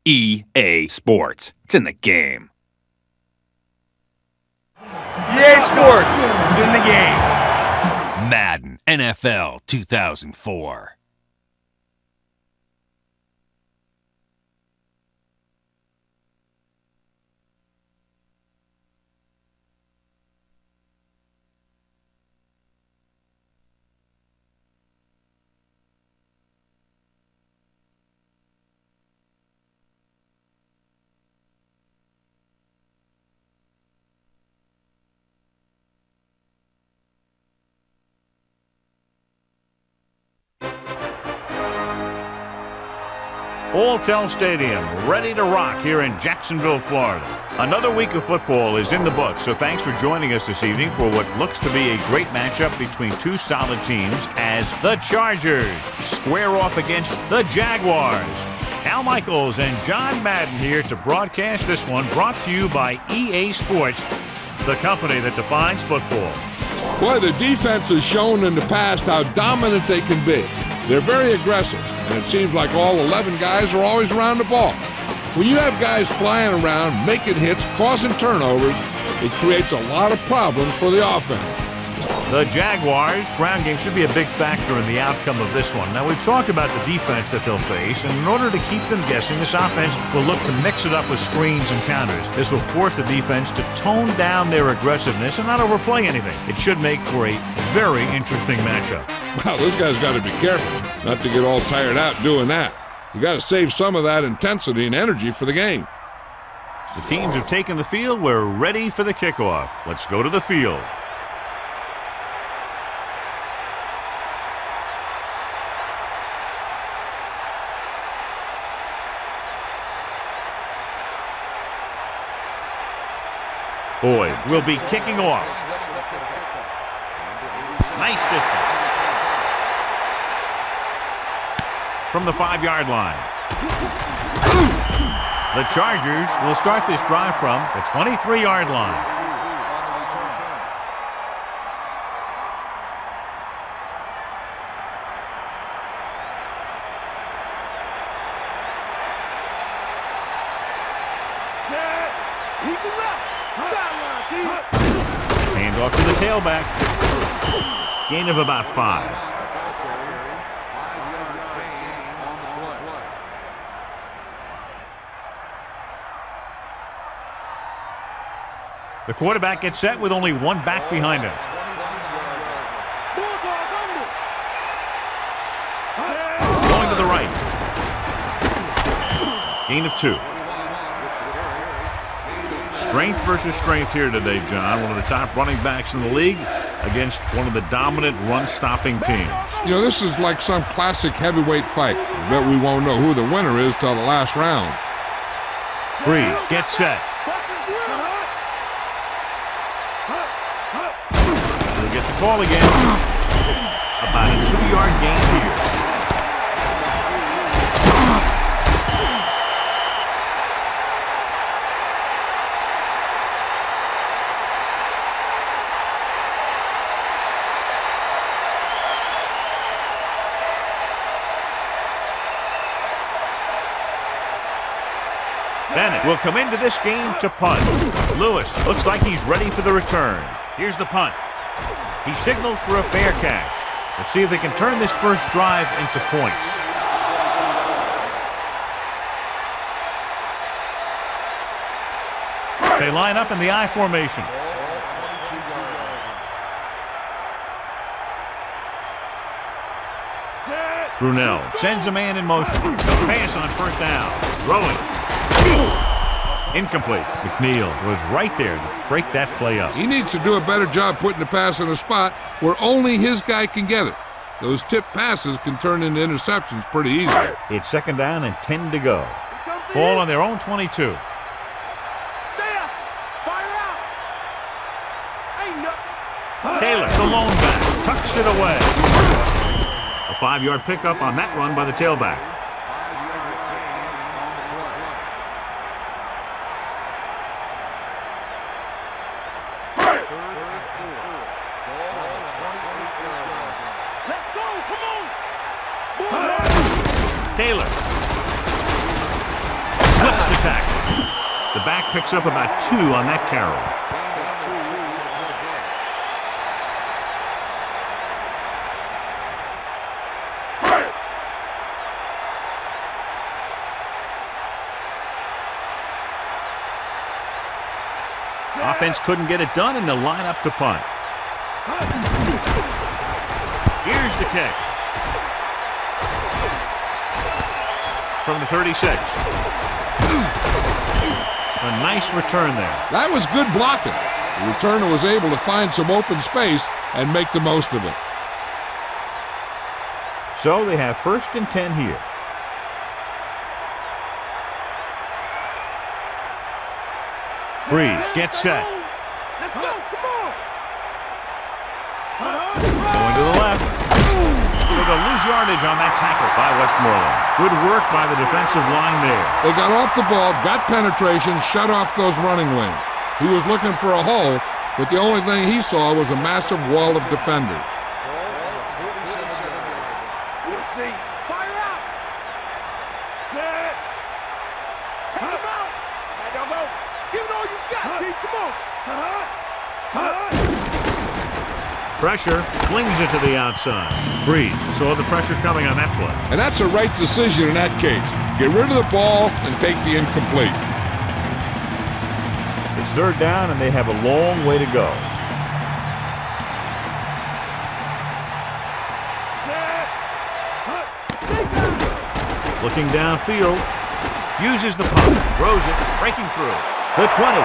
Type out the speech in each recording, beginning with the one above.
EA Sports. It's in the game. EA Sports. It's in the game. Madden NFL 2004. Alltel Stadium, ready to rock here in Jacksonville, Florida. Another week of football is in the books, so thanks for joining us this evening for what looks to be a great matchup between two solid teams as the Chargers square off against the Jaguars. Al Michaels and John Madden here to broadcast this one, brought to you by EA Sports, the company that defines football. Boy, the defense has shown in the past how dominant they can be. They're very aggressive, and it seems like all 11 guys are always around the ball. When you have guys flying around, making hits, causing turnovers, it creates a lot of problems for the offense. The Jaguars' ground game should be a big factor in the outcome of this one. Now, we've talked about the defense that they'll face, and in order to keep them guessing, this offense will look to mix it up with screens and counters. This will force the defense to tone down their aggressiveness and not overplay anything. It should make for a very interesting matchup. Wow, those guys got to be careful not to get all tired out doing that. You got to save some of that intensity and energy for the game. The teams have taken the field. We're ready for the kickoff. Let's go to the field. Boyd will be kicking off. Nice distance. From the 5-yard line. The Chargers will start this drive from the 23-yard line. Hand off to the tailback. Gain of about 5. The quarterback gets set with only one back behind him. Going to the right. Gain of 2. Strength versus strength here today, John. One of the top running backs in the league against one of the dominant run-stopping teams. You know, this is like some classic heavyweight fight. I bet we won't know who the winner is till the last round. Breeze gets set. He'll get the call again. About a 2-yard gain here. Bennett will come into this game to punt. Lewis looks like he's ready for the return. Here's the punt. He signals for a fair catch. Let's see if they can turn this first drive into points. They line up in the I formation. Brunell sends a man in motion. No pass on first down. Throwing. Incomplete. McNeil was right there to break that play up. He needs to do a better job putting the pass in a spot where only his guy can get it. Those tip passes can turn into interceptions pretty easily. It's 2nd down and 10 to go. Ball on their own 22. Stay up. Fire out. Ain't nothing. Taylor, the lone back, tucks it away. A 5-yard pickup on that run by the tailback. Taylor tackle. The back picks up about 2 on that carry. Offense couldn't get it done, and they'll line up to punt. Here's the kick. From the 36. A nice return there. That was good blocking. The returner was able to find some open space and make the most of it. So they have 1st and 10 here. Breeze gets set. Let's go, come on. Going to the left. So they'll lose yardage on that tackle by Westmoreland. Good work by the defensive line there. They got off the ball, got penetration, shut off those running lanes. He was looking for a hole, but the only thing he saw was a massive wall of defenders. We'll see. Fire out. Set. Take him out. Now go. Give it all you got, T. Come on. Pressure, flings it to the outside. Breeze saw the pressure coming on that play. And that's a right decision in that case. Get rid of the ball and take the incomplete. It's 3rd down, and they have a long way to go. Looking downfield, uses the pump, throws it, breaking through. The 20.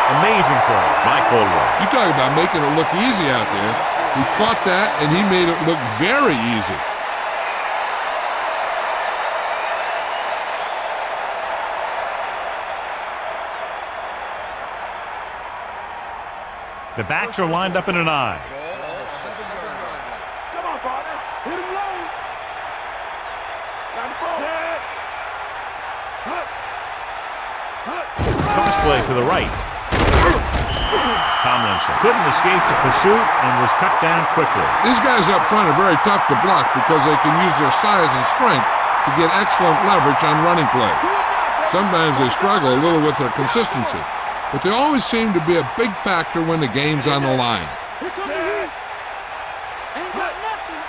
Amazing play by Coldwell. You talk about making it look easy out there. He caught that, and he made it look very easy. The backs are lined up in an I. Come on, partner. Hit him low. Got the ball. Set. Cross play to the right. Tomlinson couldn't escape the pursuit and was cut down quickly. These guys up front are very tough to block because they can use their size and strength to get excellent leverage on running play. Sometimes they struggle a little with their consistency, but they always seem to be a big factor when the game's on the line. Here comes the heat. Ain't got nothing.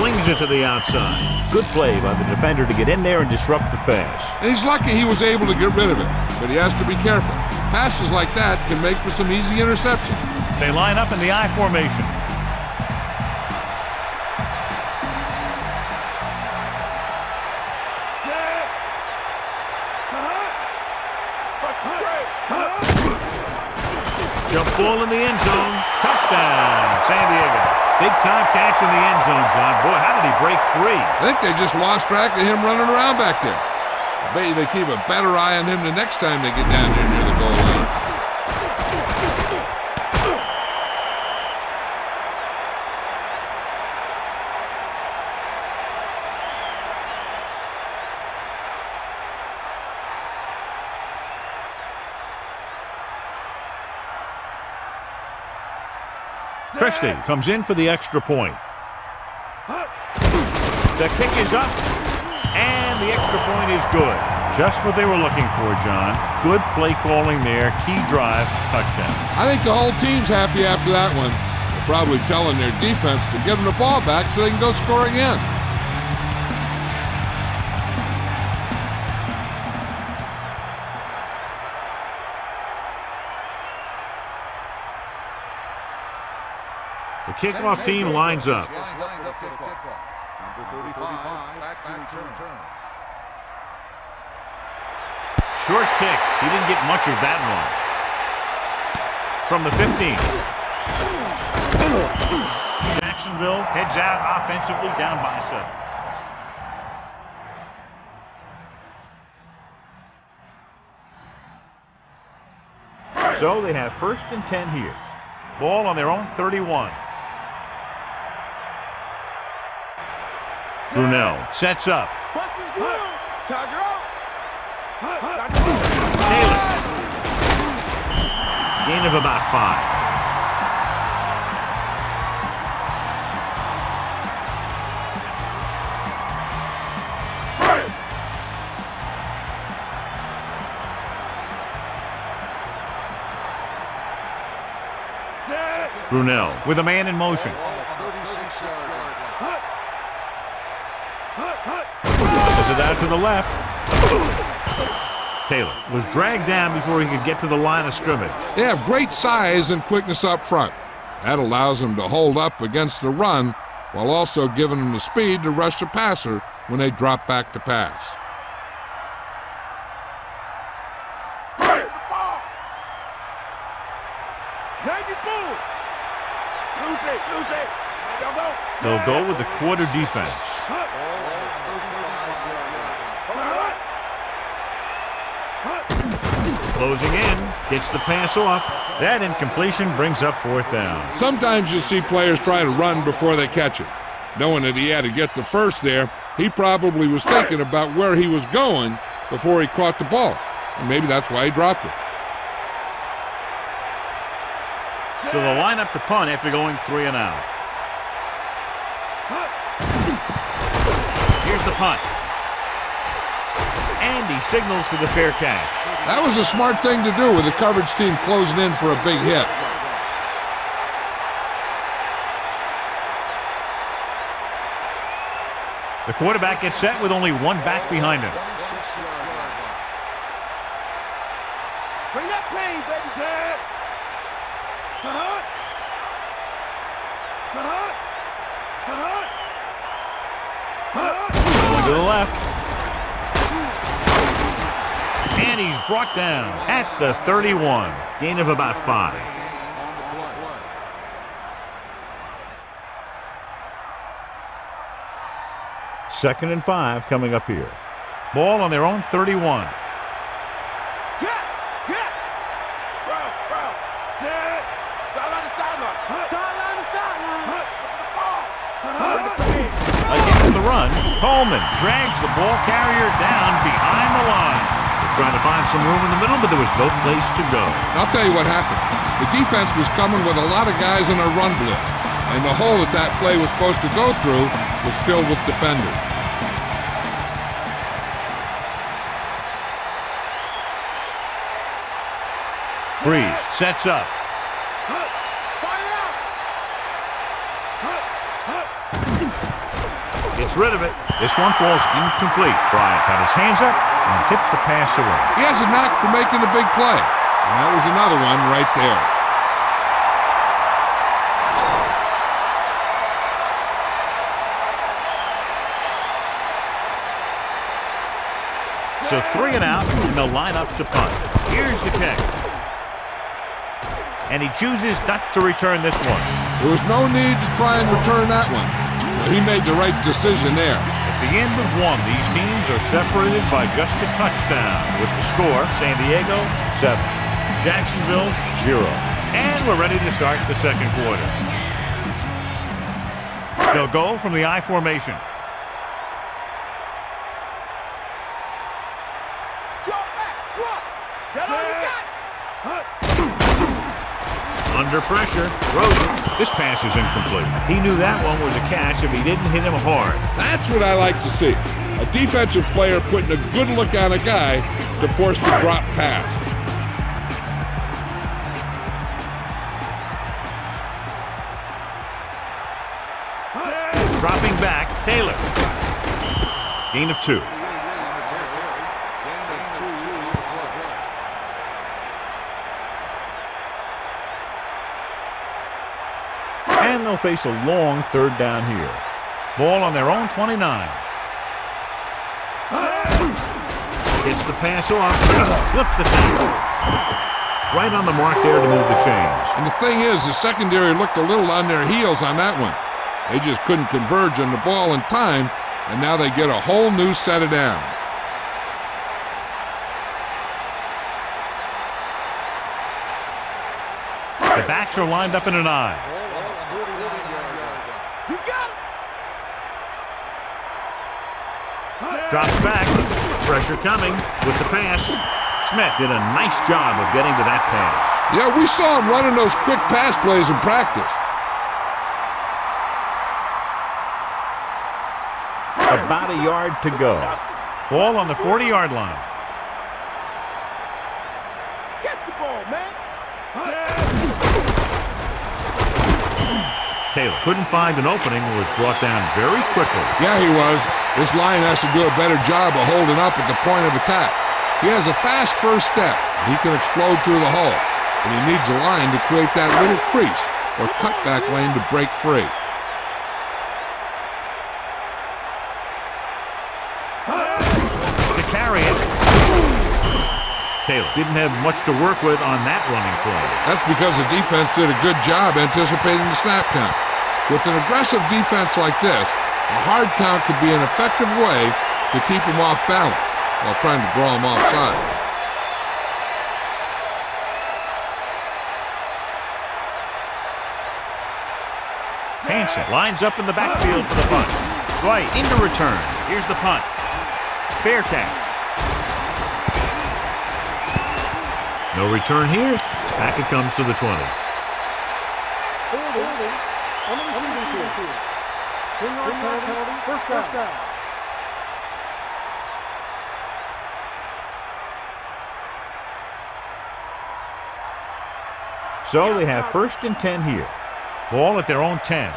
Flings it to the outside. Good play by the defender to get in there and disrupt the pass. And he's lucky he was able to get rid of it, but he has to be careful. Passes like that can make for some easy interceptions. They line up in the I formation. Jump ball in the end zone. Touchdown, San Diego. Big time catch in the end zone, John. Boy, how did he break free? I think they just lost track of him running around back there. I bet you they keep a better eye on him the next time they get down there near the goal line. Christie comes in for the extra point. The kick is up, and the extra point is good. Just what they were looking for, John. Good play calling there. Key drive, touchdown. I think the whole team's happy after that one. They're probably telling their defense to give them the ball back so they can go score again. The kickoff team lines up. Number 35, back to return. Short kick. He didn't get much of that one. From the 15. Jacksonville heads out offensively down by 7. So they have 1st and 10 here. Ball on their own 31. Brunell sets up. Bust his grill. Tiger out. Taylor. Gain of about 5. Brunell with a man in motion. Tosses it out to the left. Taylor was dragged down before he could get to the line of scrimmage. They have great size and quickness up front. That allows them to hold up against the run while also giving them the speed to rush the passer when they drop back to pass. They'll go with the quarter defense. Closing in, gets the pass off. That incompletion brings up fourth down. Sometimes you see players try to run before they catch it. Knowing that he had to get the first there, he probably was thinking about where he was going before he caught the ball. And maybe that's why he dropped it. So they'll line up to punt after going 3 and out. Here's the punt. And he signals for the fair catch. That was a smart thing to do with the coverage team closing in for a big hit. The quarterback gets set with only one back behind him. Bring that pain, baby. Set. Going to the left. And he's brought down at the 31. Gain of about 5. Second and 5 coming up here. Ball on their own 31. Again to the run. Coleman drags the ball carrier down behind the line. They're trying to find some room in the middle, but there was no place to go. I'll tell you what happened. The defense was coming with a lot of guys in a run blitz, and the hole that play was supposed to go through was filled with defenders. Freeze sets up. Gets rid of it. This one falls incomplete. Bryant had his hands up and tipped the pass away. He has a knack for making a big play. And that was another one right there. So 3 and out, and they'll line up to punt. Here's the kick. And he chooses not to return this one. There was no need to try and return that one. He made the right decision there. At the end of one, these teams are separated by just a touchdown. With the score, San Diego 7, Jacksonville 0. And we're ready to start the second quarter. They'll go from the I formation. Drop back, drop. That's all you got. Under pressure, Rosen. This pass is incomplete. He knew that one was a catch if he didn't hit him hard. That's what I like to see. A defensive player putting a good look on a guy to force the drop pass. Dropping back, Taylor. Gain of 2. And they'll face a long third down here. Ball on their own 29. Gets the pass off. Slips the tackle. Right on the mark there to move the chains. And the thing is, the secondary looked a little on their heels on that one. They just couldn't converge on the ball in time, and now they get a whole new set of downs. The backs are lined up in an I. You got it. Drops back. Pressure coming with the pass. Smith did a nice job of getting to that pass. Yeah, we saw him running those quick pass plays in practice. About a yard to go. Ball on the 40-yard line. Catch the ball, man. Taylor couldn't find an opening and was brought down very quickly. Yeah, he was. This line has to do a better job of holding up at the point of attack. He has a fast first step. He can explode through the hole. But he needs a line to create that little crease or cutback lane to break free. To carry it. Taylor didn't have much to work with on that running play. That's because the defense did a good job anticipating the snap count. With an aggressive defense like this, a hard count could be an effective way to keep him off balance while trying to draw him off sides. Hansen lines up in the backfield for the punt. Right into return. Here's the punt. Fair catch. No return here. Back it comes to the 20. First down. So they have 1st and 10 here. Ball at their own 10.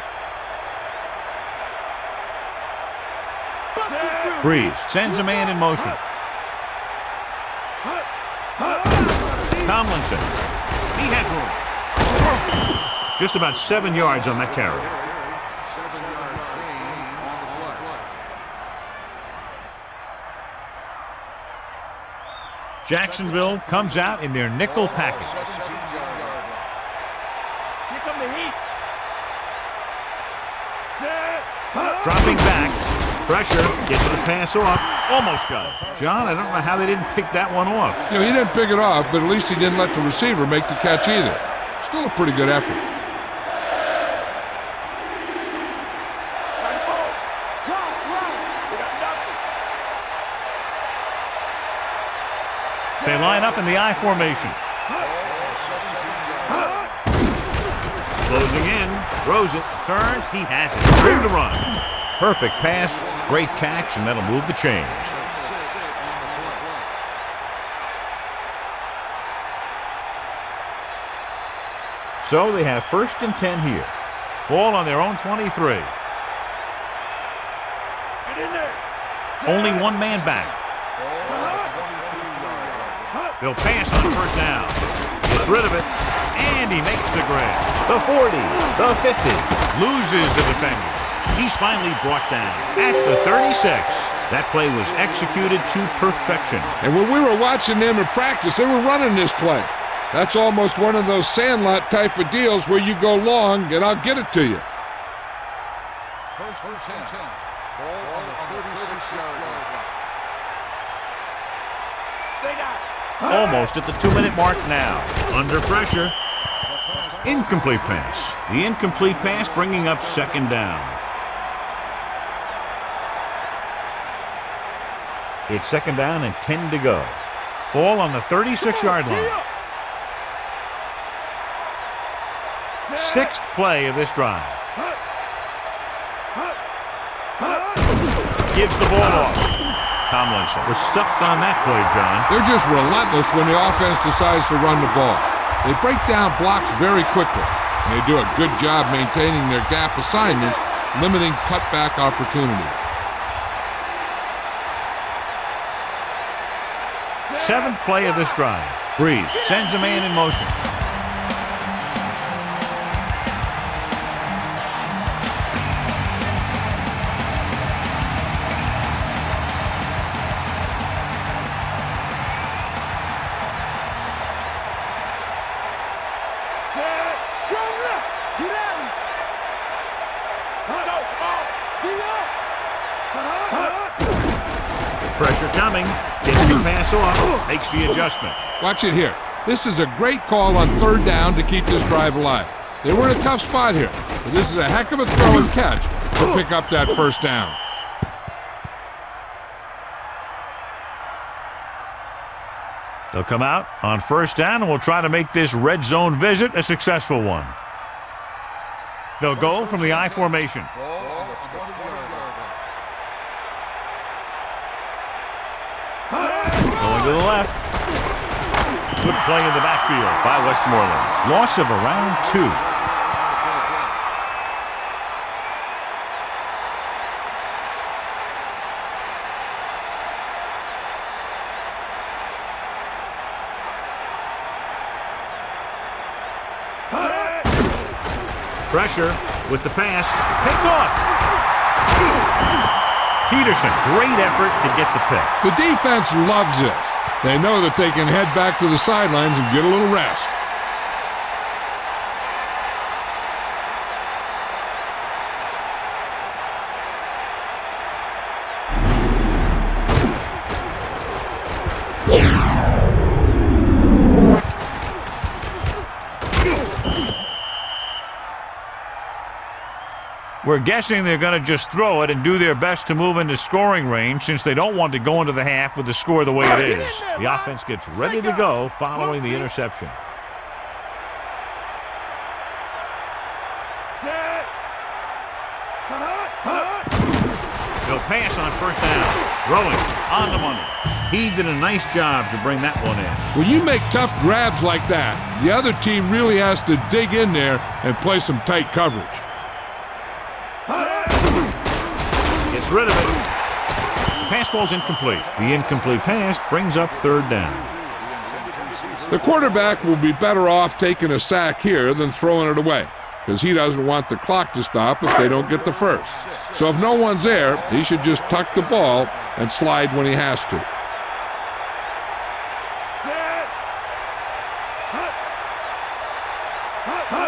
Breeze sends a man in motion. Tomlinson. He has room. Just about 7 yards on that carry. Jacksonville comes out in their nickel package. Here come the heat. Dropping back. Pressure. Gets the pass off. Almost got it. John, I don't know how they didn't pick that one off. You know, he didn't pick it off, but at least he didn't let the receiver make the catch either. Still a pretty good effort. They line up in the I formation. Closing in, throws it, turns, he has it. Room to run. Perfect pass, great catch, and that'll move the chains. So they have 1st and 10 here. Ball on their own 23. Only one man back. They'll pass on 1st down. Gets rid of it, and he makes the grab. The 40, the 50. Loses the defender. He's finally brought down at the 36. That play was executed to perfection. And when we were watching them in practice, they were running this play. That's almost one of those sandlot type of deals where you go long and I'll get it to you. 1st and 10. Ball on the 36-yard line. Stay down. Almost at the 2-minute mark now. Under pressure. Incomplete pass. The incomplete pass bringing up 2nd down. It's 2nd down and 10 to go. Ball on the 36-yard line. 6th play of this drive. Gives the ball off. Tomlinson was stuffed on that play, John. They're just relentless when the offense decides to run the ball. They break down blocks very quickly. And they do a good job maintaining their gap assignments, limiting cutback opportunity. 7th play of this drive. Breeze sends a man in motion. Pressure coming. Gets the pass off. Makes the adjustment. Watch it here. This is a great call on 3rd down to keep this drive alive. They were in a tough spot here, but this is a heck of a throw and catch to pick up that 1st down. They'll come out on 1st down and will try to make this red zone visit a successful one. They'll go from the I formation. Going to the left. Good play in the backfield by Westmoreland. Loss of around 2. Pressure with the pass. Picked off. Peterson, great effort to get the pick. The defense loves this. They know that they can head back to the sidelines and get a little rest. We're guessing they're going to just throw it and do their best to move into scoring range since they don't want to go into the half with the score the way it is. The offense gets ready to go following the interception. No pass on first down. Throwing on the money. He did a nice job to bring that one in. When you make tough grabs like that, the other team really has to dig in there and play some tight coverage. Gets rid of it. Pass ball's incomplete. The incomplete pass brings up third down. The quarterback will be better off taking a sack here than throwing it away, because he doesn't want the clock to stop if they don't get the first. So if no one's there, he should just tuck the ball and slide when he has to.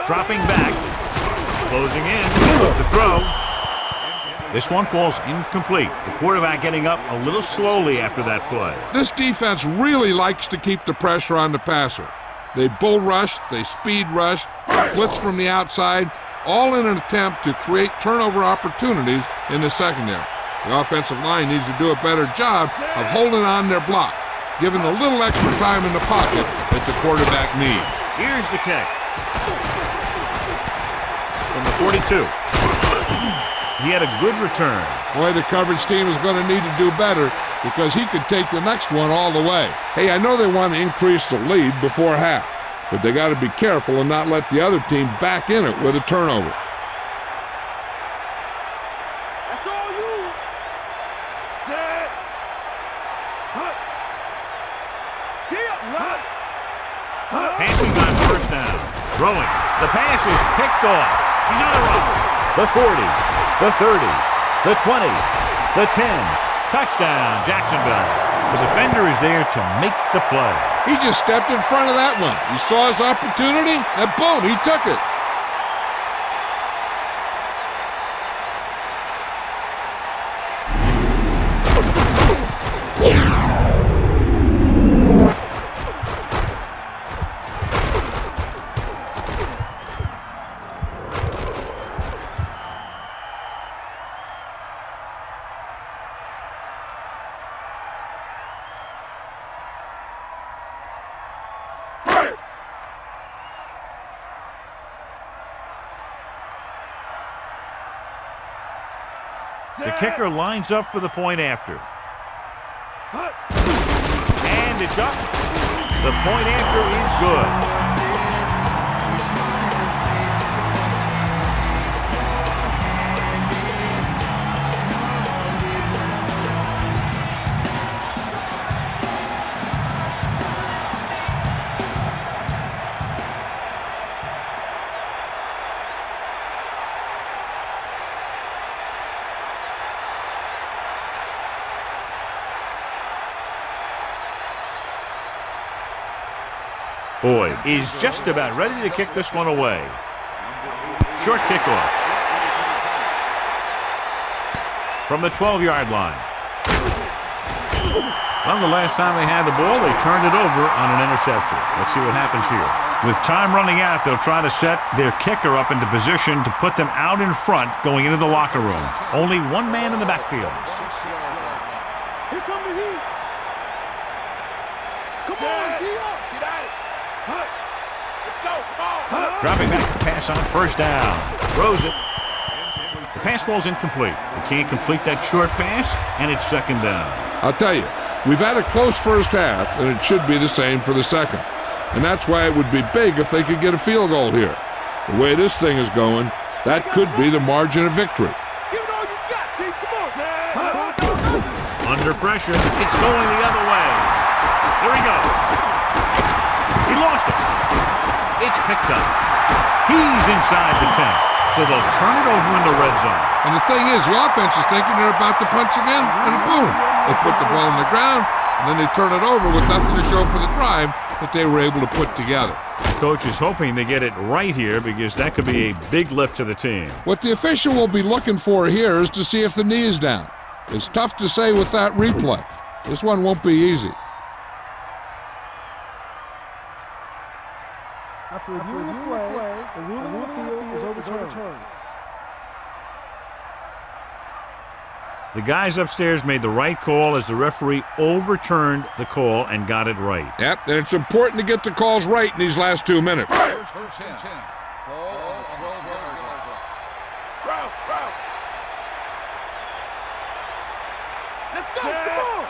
Dropping back. Closing in. The throw. This one falls incomplete. The quarterback getting up a little slowly after that play. This defense really likes to keep the pressure on the passer. They bull rush, they speed rush, they blitz from the outside, all in an attempt to create turnover opportunities in the secondary. The offensive line needs to do a better job of holding on their blocks, giving a little extra time in the pocket that the quarterback needs. Here's the kick. From the 42. He had a good return. Boy, the coverage team is going to need to do better because he could take the next one all the way. Hey, I know they want to increase the lead before half, but they got to be careful and not let the other team back in it with a turnover. That's all you. Set. Passing on first down. Throwing. The pass is picked off. He's on a run. The 40. The 30, the 20, the 10. Touchdown, Jacksonville. The defender is there to make the play. He just stepped in front of that one. He saw his opportunity, and boom, he took it. The kicker lines up for the point after. And it's up. The point after is good. Boyd is just about ready to kick this one away. Short kickoff. From the 12-yard line. Well, the last time they had the ball, they turned it over on an interception. Let's see what happens here. With time running out, they'll try to set their kicker up into position to put them out in front going into the locker room. Only one man in the backfield. Here come the heat. Come on, get up. Get at it. Let's go. Dropping back to pass on first down. Throws it. The pass ball's incomplete. They can't complete that short pass, and it's second down. I'll tell you, we've had a close first half, and it should be the same for the second. And that's why it would be big if they could get a field goal here. The way this thing is going, that could be the margin of victory. Give it all you got, D. Come on. Under pressure, it's going the other way. Here he goes. He lost it. It's picked up. He's inside the 10. So they'll turn it over in the red zone. And the thing is, the offense is thinking they're about to punch again, and boom, they put the ball on the ground, and then they turn it over with nothing to show for the drive that they were able to put together. Coach is hoping they get it right here because that could be a big lift to the team. What the official will be looking for here is to see if the knee is down. It's tough to say with that replay. This one won't be easy. After reviewing the play, the ruling of the field is overturned. The guys upstairs made the right call as the referee overturned the call and got it right. Yep, and it's important to get the calls right in these last 2 minutes. Let's go, come on!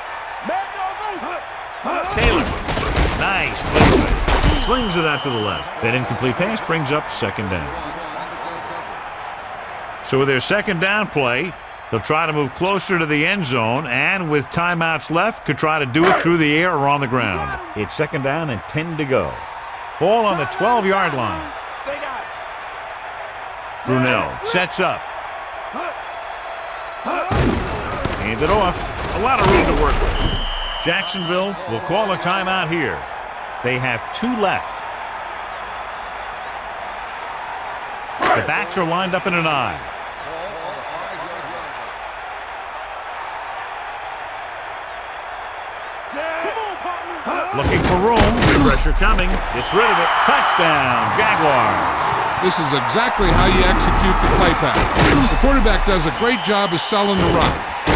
Madden, go! Taylor, nice play. Slings it out to the left. That incomplete pass brings up second down. So with their second down play, they'll try to move closer to the end zone, and with timeouts left, could try to do it through the air or on the ground. It's second down and 10 to go. Ball on the 12-yard line. Stay, guys. Brunell sets up. Hand it off. A lot of room to work with. Jacksonville will call a timeout here. They have 2 left. The backs are lined up in an I. Looking for room. Pressure coming. Gets rid of it. Touchdown, Jaguars. This is exactly how you execute the play pass. The quarterback does a great job of selling the run,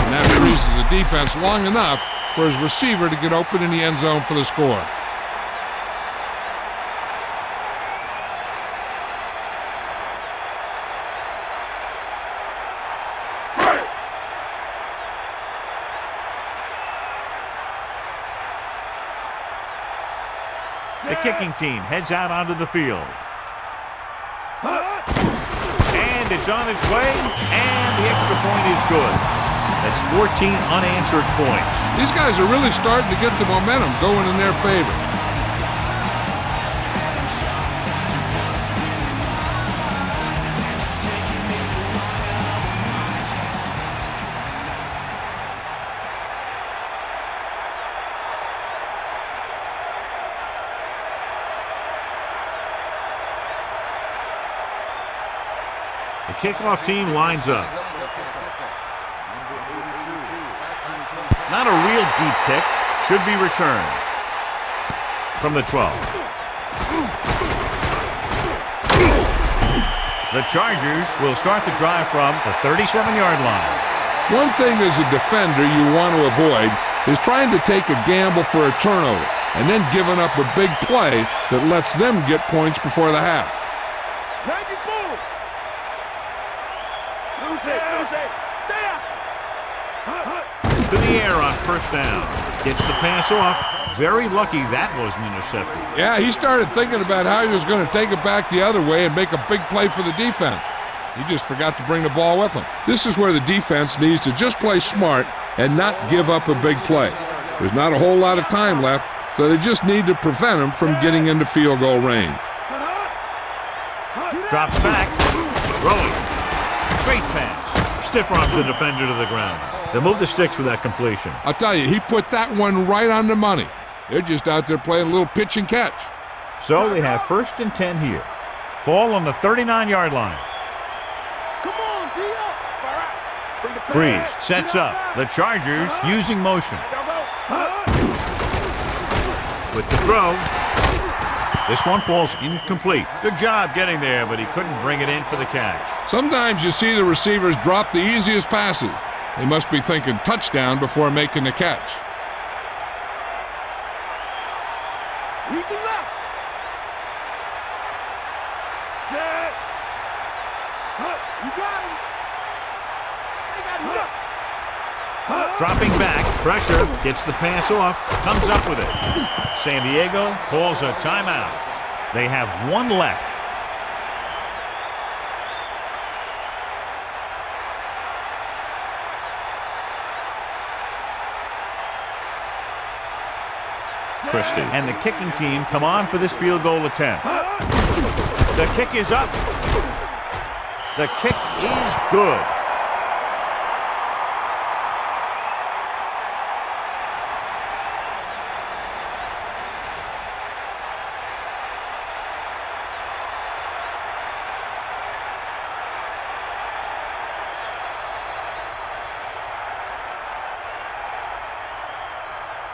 and that freezes the defense long enough for his receiver to get open in the end zone for the score. The kicking team heads out onto the field. And it's on its way, and the extra point is good. That's 14 unanswered points. These guys are really starting to get the momentum going in their favor. The kickoff team lines up. Not a real deep kick. Should be returned. From the 12. The Chargers will start the drive from the 37-yard line. One thing as a defender you want to avoid is trying to take a gamble for a turnover and then giving up a big play that lets them get points before the half. To the air on first down. Gets the pass off. Very lucky that wasn't intercepted. Yeah, he started thinking about how he was going to take it back the other way and make a big play for the defense. He just forgot to bring the ball with him. This is where the defense needs to just play smart and not give up a big play. There's not a whole lot of time left, so they just need to prevent him from getting into field goal range. Drops back. Rolling. Great pass. Stiff arms the defender to the ground. They'll move the sticks with that completion. I'll tell you, he put that one right on the money. They're just out there playing a little pitch and catch. So they have first and 10 here. Ball on the 39-yard line. Come on, Breeze sets up. The Chargers using motion. With the throw. This one falls incomplete. Good job getting there, but he couldn't bring it in for the catch. Sometimes you see the receivers drop the easiest passes. They must be thinking touchdown before making the catch. Lead to left. Set. You got him. They got him. Dropping back, pressure, gets the pass off, comes up with it. San Diego calls a timeout. They have 1 left. Christie and the kicking team come on for this field goal attempt. The kick is up. The kick is good.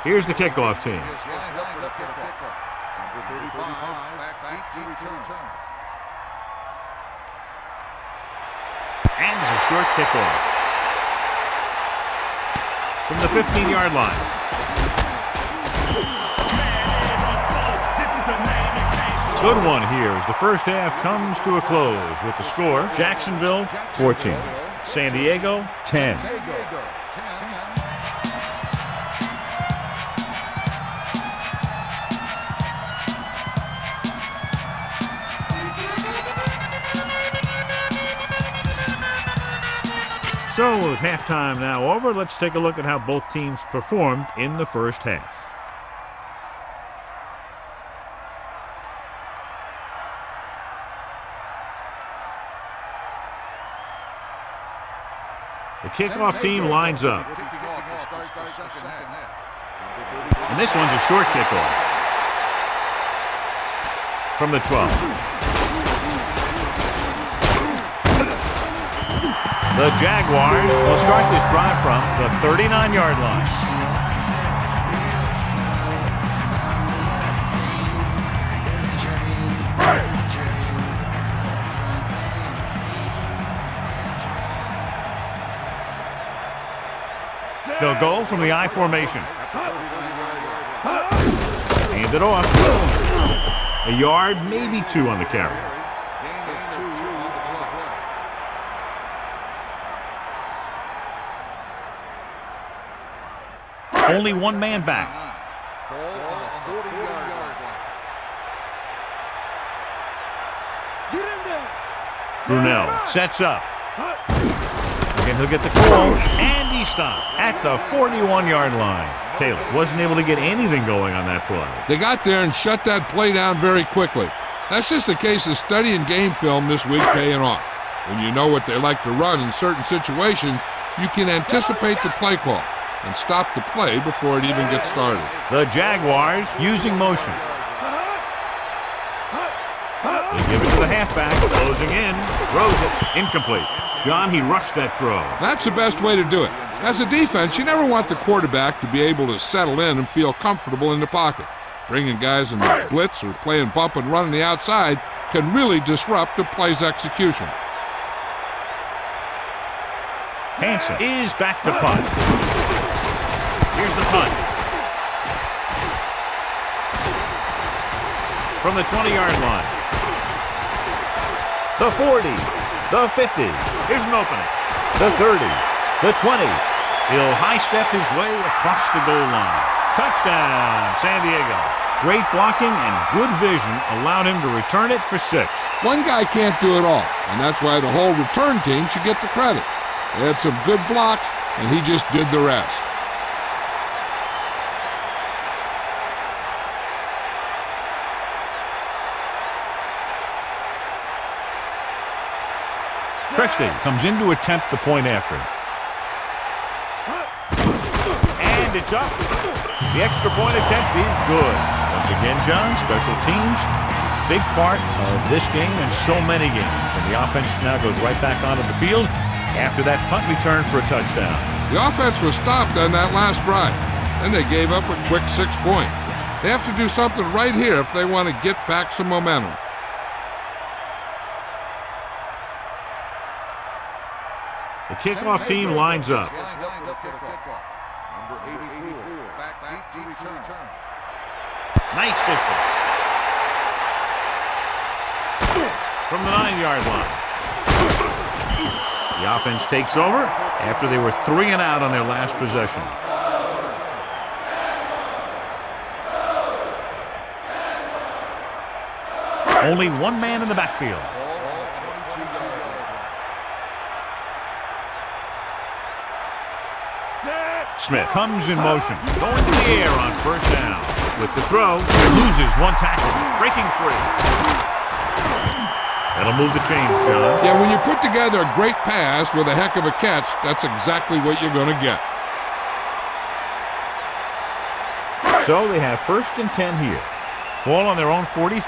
Here's the kickoff team. Number 35, back to return. And it's a short kickoff. From the 15-yard line. Good one here as the first half comes to a close with the score. Jacksonville, 14. San Diego, 10. So with halftime now over, let's take a look at how both teams performed in the first half. The kickoff team lines up. And this one's a short kickoff. From the 12. The Jaguars will start this drive from the 39-yard line. They'll go from the I formation. Hand it off. A yard, maybe two on the carry. Only one man back. Brunell sets up. Again, he'll get the call, and he stopped at the 41-yard line. Taylor wasn't able to get anything going on that play. They got there and shut that play down very quickly. That's just a case of studying game film this week paying off. When you know what they like to run in certain situations, you can anticipate the play call and stop the play before it even gets started. The Jaguars using motion. They give it to the halfback, closing in, throws it, incomplete. John, he rushed that throw. That's the best way to do it. As a defense, you never want the quarterback to be able to settle in and feel comfortable in the pocket. Bringing guys in the blitz or playing bump and run on the outside can really disrupt the play's execution. Hansen is back to punt. Here's the punt. From the 20-yard line. The 40. The 50. Here's an opening. The 30. The 20. He'll high-step his way across the goal line. Touchdown, San Diego. Great blocking and good vision allowed him to return it for 6. One guy can't do it all, and that's why the whole return team should get the credit. They had some good blocks, and he just did the rest. Christie comes in to attempt the point after. And it's up. The extra point attempt is good. Once again, John, special teams, big part of this game and so many games. And the offense now goes right back onto the field after that punt return for a touchdown. The offense was stopped on that last drive. Then they gave up a quick 6 points. They have to do something right here if they want to get back some momentum. The kickoff team lines up. Nice distance. From the 9-yard line. The offense takes over after they were 3 and out on their last possession. Only one man in the backfield. Smith comes in motion, going to the air on first down. With the throw, he loses one tackle, breaking free. That'll move the chains, John. Yeah, when you put together a great pass with a heck of a catch, that's exactly what you're going to get. So they have 1st and 10 here. Ball on their own 44.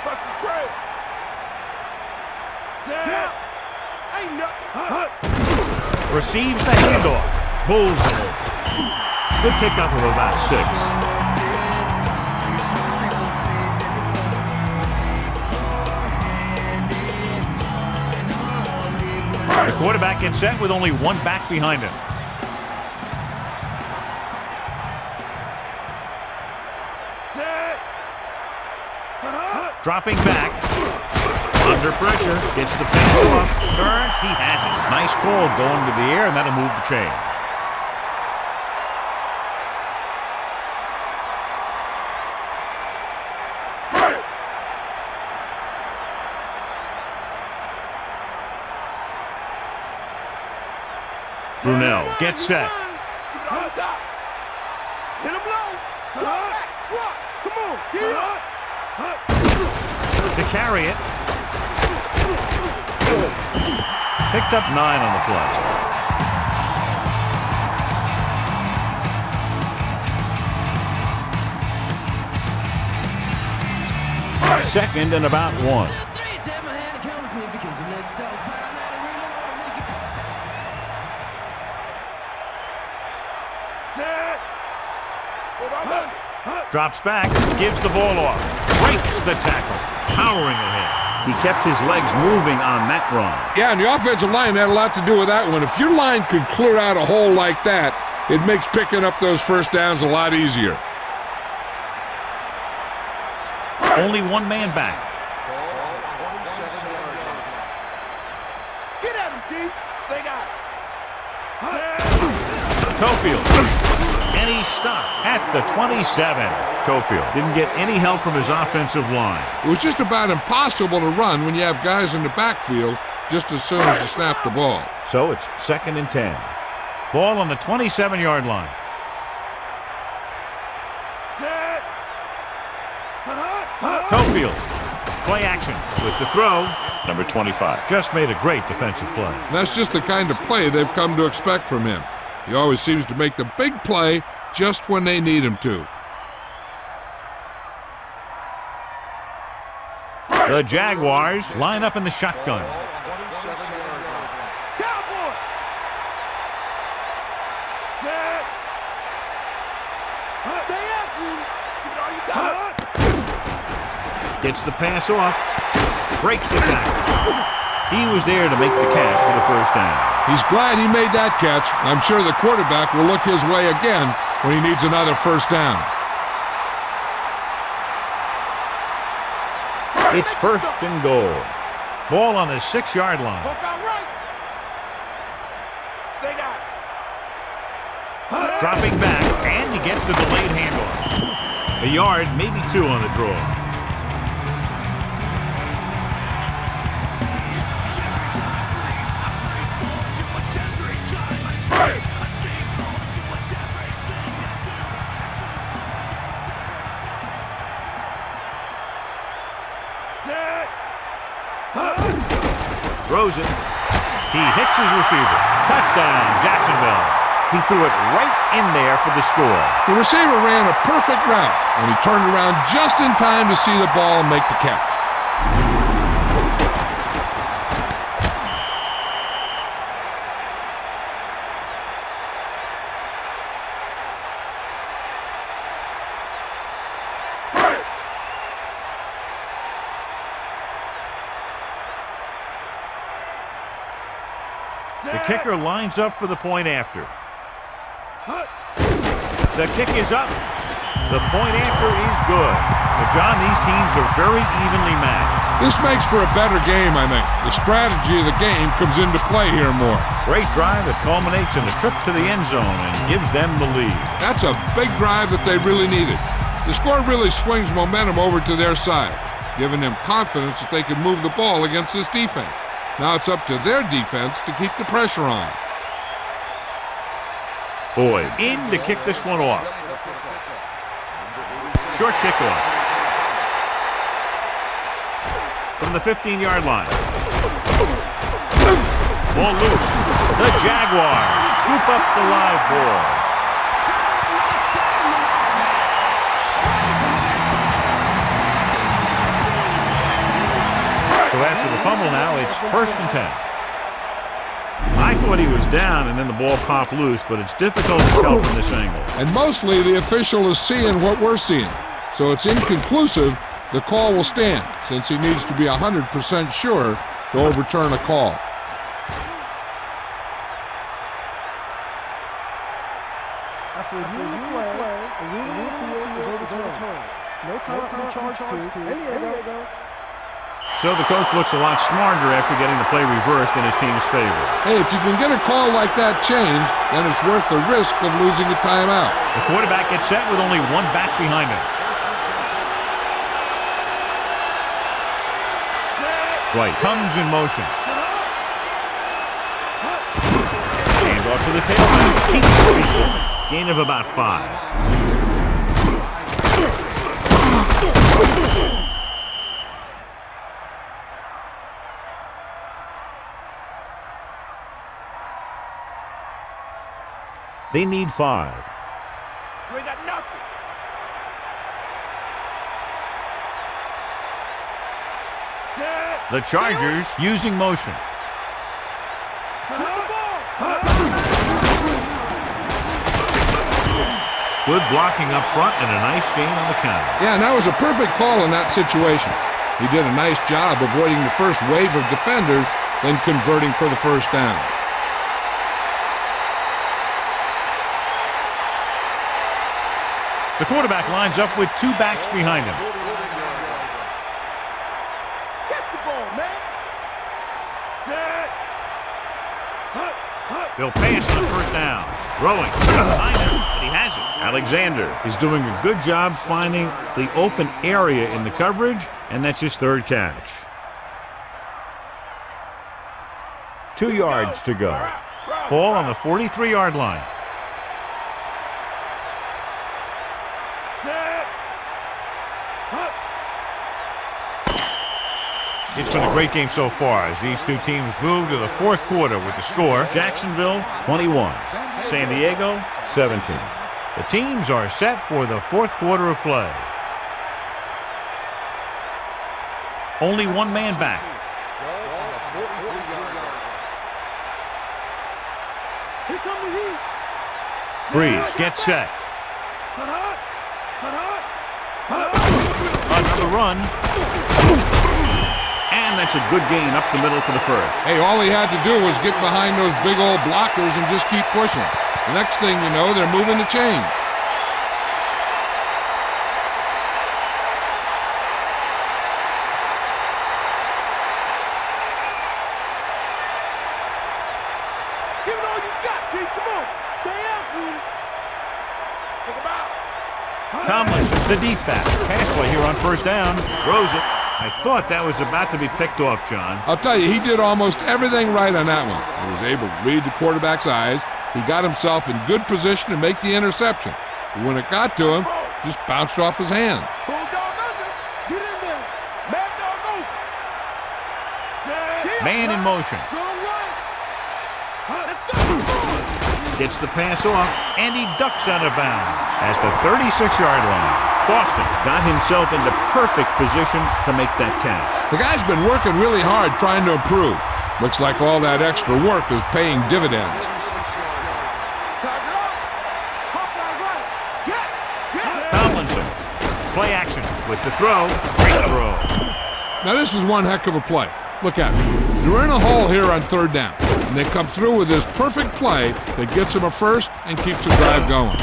Buster's great. Set. Ain't nothing. Receives the handoff. Pulls it over. Good pickup of about 6. The quarterback gets set with only one back behind him. Set. Dropping back. Under pressure. Gets the pass off. Turns. He has it. Nice call going to the air, and that'll move the chains. Brunell gets set. Hit him low. Drop back. Drop. Come on. Get up. To carry it. Picked up 9 on the play. Second and about 1. Set. Drops back, gives the ball off, breaks the tackle, powering ahead. He kept his legs moving on that run. Yeah, and the offensive line had a lot to do with that one. If your line could clear out a hole like that, it makes picking up those first downs a lot easier. Only one man back. Get at him, D. Stay guys. Tofield. And he stopped at the 27. Tofield didn't get any help from his offensive line. It was just about impossible to run when you have guys in the backfield just as soon as you snap the ball. So it's 2nd and 10. Ball on the 27-yard line. Set. Tofield. Play action with the throw. Number 25. Just made a great defensive play. And that's just the kind of play they've come to expect from him. He always seems to make the big play just when they need him to. The Jaguars line up in the shotgun. Cowboy. Set. Stay after him. Give it all you got. Gets the pass off. Breaks the tackle. He was there to make the catch for the first down. He's glad he made that catch. I'm sure the quarterback will look his way again when he needs another first down. It's 1st and goal. Ball on the 6-yard line. Poke out right. Stay guys. Dropping back, and he gets the delayed handoff. A yard, maybe 2 on the draw. Throws it. He hits his receiver. Touchdown, Jacksonville. He threw it right in there for the score. The receiver ran a perfect route, and he turned around just in time to see the ball and make the catch. The kicker lines up for the point after. The kick is up. The point after is good. But John, these teams are very evenly matched. This makes for a better game, I think. The strategy of the game comes into play here more. Great drive that culminates in a trip to the end zone and gives them the lead. That's a big drive that they really needed. The score really swings momentum over to their side, giving them confidence that they can move the ball against this defense. Now it's up to their defense to keep the pressure on. Boyd in to kick this one off. Short kickoff. the 15-yard line. Ball loose. The Jaguars scoop up the live ball. So after the fumble now, it's 1st and 10. I thought he was down and then the ball popped loose, but it's difficult to tell from this angle. And mostly the official is seeing what we're seeing. So it's inconclusive. The call will stand since he needs to be 100% sure to overturn a call. After reviewing the play, the ruling of the field is overturned. No time to be charged to San Diego. So the coach looks a lot smarter after getting the play reversed in his team's favor. Hey, if you can get a call like that changed, then it's worth the risk of losing a timeout. The quarterback gets set with only one back behind him. Right, comes in motion. Hand off to the tailback. Keeps it. Gain of about 5. They need 5. You ain't got nothing. Set. The Chargers using motion. Good blocking up front and a nice gain on the counter. Yeah, and that was a perfect call in that situation. He did a nice job avoiding the first wave of defenders, then converting for the first down. The quarterback lines up with 2 backs behind him. Catch the ball, man. Set. They'll pass on the first down. Throwing. Behind him, but he has it. Alexander is doing a good job finding the open area in the coverage, and that's his 3rd catch. 2 yards to go. Ball on the 43-yard line. It's been a great game so far as these two teams move to the 4th quarter with the score Jacksonville 21, San Diego 17. The teams are set for the 4th quarter of play. Only one man back. Here come the heat. Breeze gets set. Another run. And that's a good gain up the middle for the 1st. Hey, all he had to do was get behind those big old blockers and just keep pushing. The next thing you know, they're moving the chains. Give it all you got, D. Come on. Stay out, dude. Take him out. Tomlinson, the deep back. Pass play here on 1st down. Throws it. I thought that was about to be picked off, John. I'll tell you, he did almost everything right on that one. He was able to read the quarterback's eyes. He got himself in good position to make the interception. But when it got to him, just bounced off his hand. Bulldog under. Get in there. Mad dog over. Set. Man in motion. Strong right. Let's go. Gets the pass off, and he ducks out of bounds at the 36-yard line. Boston got himself into perfect position to make that catch. The guy's been working really hard trying to improve. Looks like all that extra work is paying dividends. Tiger up. Hop right. Yeah. Tomlinson, play action with the throw. Great throw. Now this is one heck of a play. Look at it. They're in a hole here on 3rd down, and they come through with this perfect play that gets them a 1st and keeps the drive going.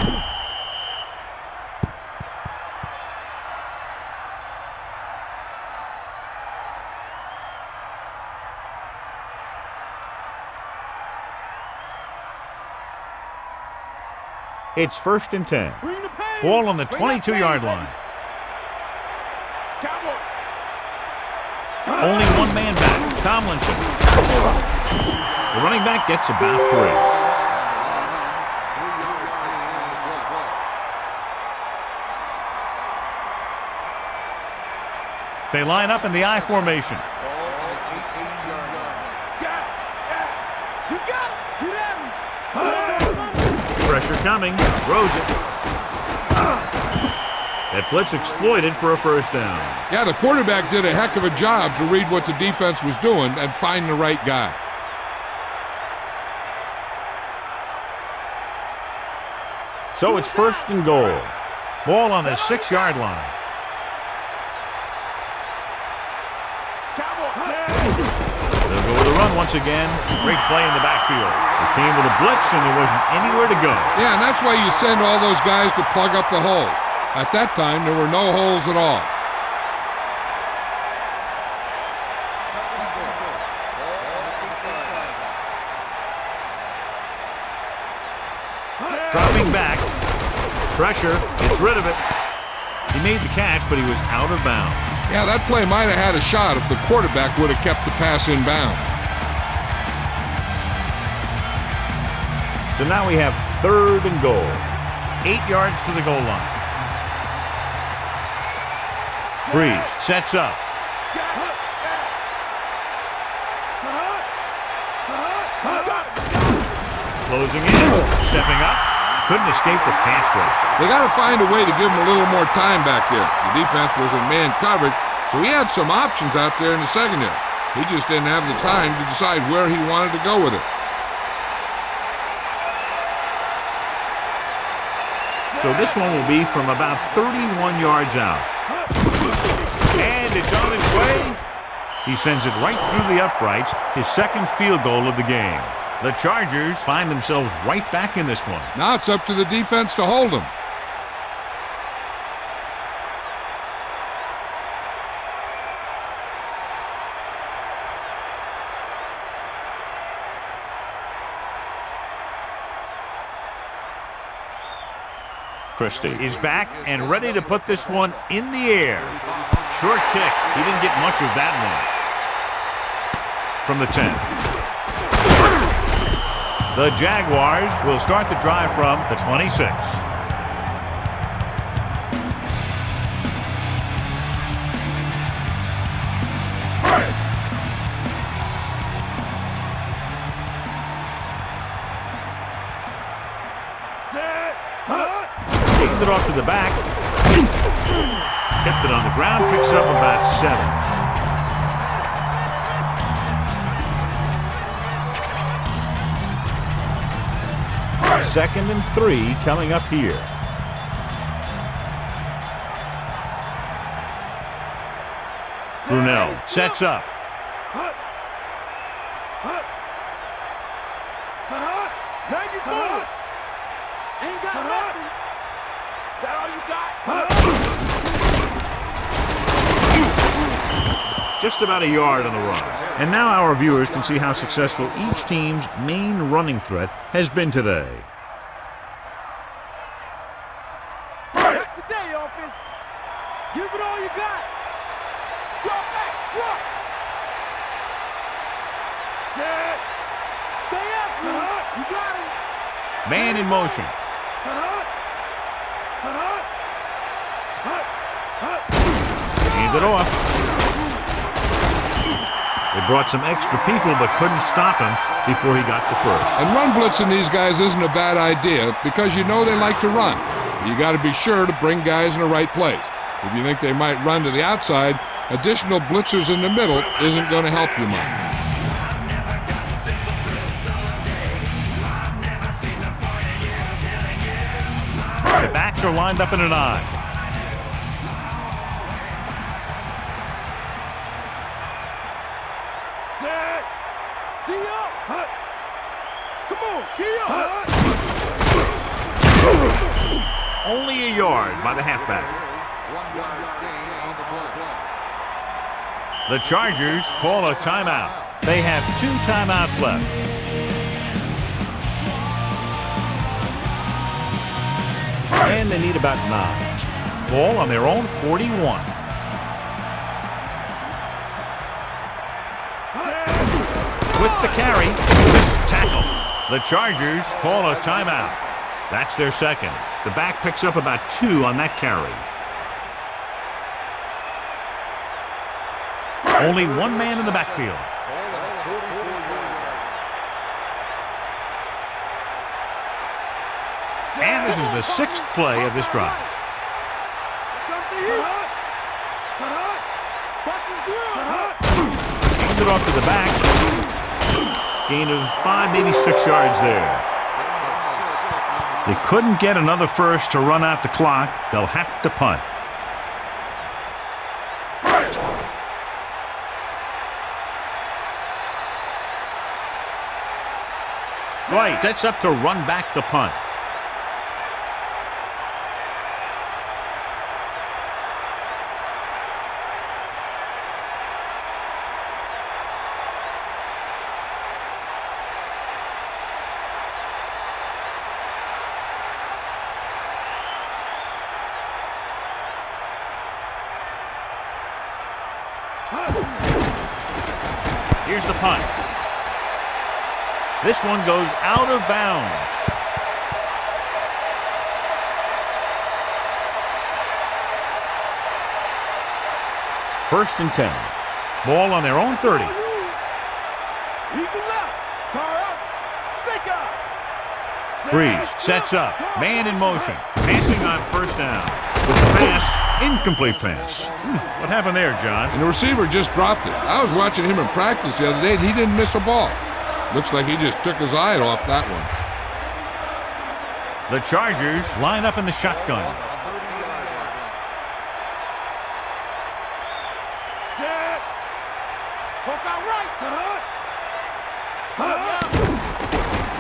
It's 1st and 10. Bring the pain. Ball on the 22-yard line. Cowboy. Only one man back. Tomlinson. The running back gets about 3. They line up in the I formation. You got it. Get at him. Pressure coming. Throws it. That blitz exploited for a first down. Yeah, the quarterback did a heck of a job to read what the defense was doing and find the right guy. So it's first and goal. Ball on the 6-yard line. They'll go with a run once again. Great play in the backfield. They came with a blitz and there wasn't anywhere to go. Yeah, and that's why you send all those guys to plug up the holes. At that time, there were no holes at all. Dropping back. Pressure. Gets rid of it. He made the catch, but he was out of bounds. Yeah, that play might have had a shot if the quarterback would have kept the pass in bounds. So now we have third and goal. 8 yards to the goal line. Breeze sets up. Closing in. Stepping up. Couldn't escape the pass rush. They got to find a way to give him a little more time back there. The defense was in man coverage, so he had some options out there in the secondary. He just didn't have the time to decide where he wanted to go with it. So this one will be from about 31 yards out. And it's on its way. He sends it right through the uprights, his second field goal of the game. The Chargers find themselves right back in this one. Now it's up to the defense to hold him. Christie is back and ready to put this one in the air. Short kick. He didn't get much of that one. From the 10. The Jaguars will start the drive from the 26. Taking it off to the back. Kept it on the ground. Picks up about 7. Second and 3 coming up here. Brunell sets up. Now you move. Ain't got nothing. Is that all you got? Just about a yard on the run. And now our viewers can see how successful each team's main running threat has been today. Today, offense. Give it all you got. Drop back. Drop. Set. Stay up, you got him. Man in motion. Hand it off. They brought some extra people but couldn't stop him before he got the first. And run blitzing these guys isn't a bad idea because you know they like to run. You got to be sure to bring guys in the right place. If you think they might run to the outside, additional blitzers in the middle isn't going to help you much. The backs are lined up in an I. Set. D-up. Come on, D-up. Only a yard by the halfback. The Chargers call a timeout. They have 2 timeouts left. And they need about 9. Ball on their own 41. With the carry, this tackle. The Chargers call a timeout. That's their second. The back picks up about 2 on that carry. Only one man in the backfield. And this is the 6th play of this drive. Hand it off to the back. Gain of 5, maybe 6 yards there. They couldn't get another first to run out the clock. They'll have to punt. Right, sets up to run back the punt. Here's the punt. This one goes out of bounds. First and 10. Ball on their own 30. Breeze sets up. Man in motion. Passing on first down. With the pass. Incomplete pass. What happened there, John? And the receiver just dropped it. I was watching him in practice the other day, and he didn't miss a ball. Looks like he just took his eye off that one. The Chargers line up in the shotgun. Set. Poke out right.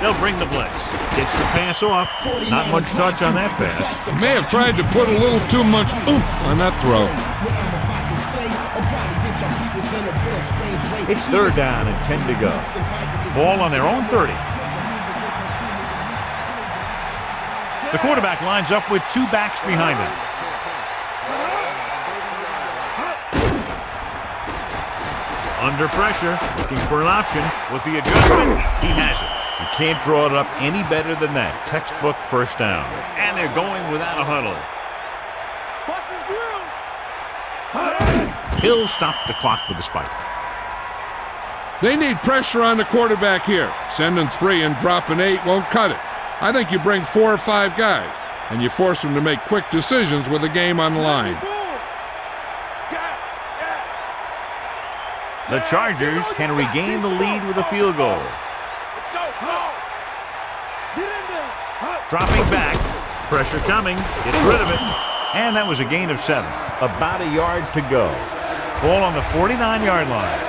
They'll bring the blitz. Gets the pass off. Not much touch on that pass. May have tried to put a little too much oomph on that throw. It's 3rd down and 10 to go. Ball on their own 30. The quarterback lines up with 2 backs behind him. Under pressure, looking for an option. With the adjustment, he has it. You can't draw it up any better than that. Textbook first down. And they're going without a huddle. Hill stopped the clock with a spike. They need pressure on the quarterback here. Sending 3 and dropping 8 won't cut it. I think you bring 4 or 5 guys, and you force them to make quick decisions with the game on the line. The Chargers can regain the lead with a field goal. Dropping back. Pressure coming. Gets rid of it. And that was a gain of 7. About a yard to go. Ball on the 49-yard line.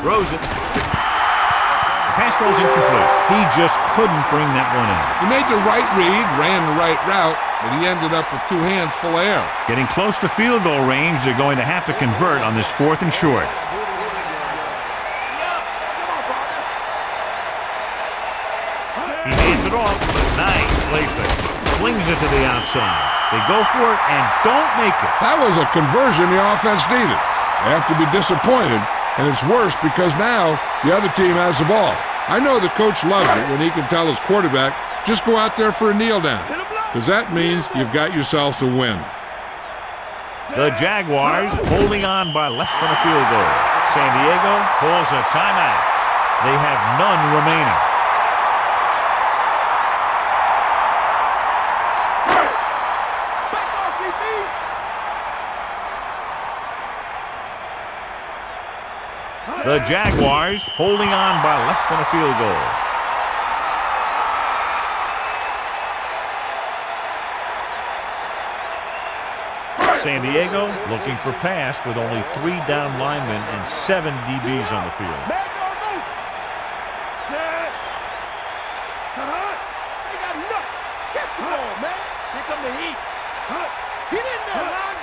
Throws it. Pass throw's incomplete. He just couldn't bring that one in. He made the right read, ran the right route, but he ended up with 2 hands full of air. Getting close to field goal range, they're going to have to convert on this 4th and short. He hands it off. Nice play fake. Flings it to the outside. They go for it and don't make it. That was a conversion the offense needed. They have to be disappointed, and it's worse because now the other team has the ball. I know the coach loves it when he can tell his quarterback, just go out there for a kneel down, because that means you've got yourselves a win. The Jaguars holding on by less than a field goal. San Diego calls a timeout. They have none remaining. The Jaguars holding on by less than a field goal. San Diego looking for pass with only 3 down linemen and 7 DBs on the field. Set. They got enough. Catch the ball, man. Here come the heat. Get in there, man.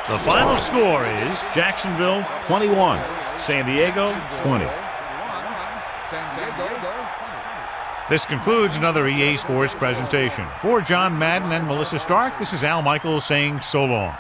The final score is Jacksonville 21, San Diego 20. This concludes another EA Sports presentation. For John Madden and Melissa Stark, this is Al Michaels saying so long.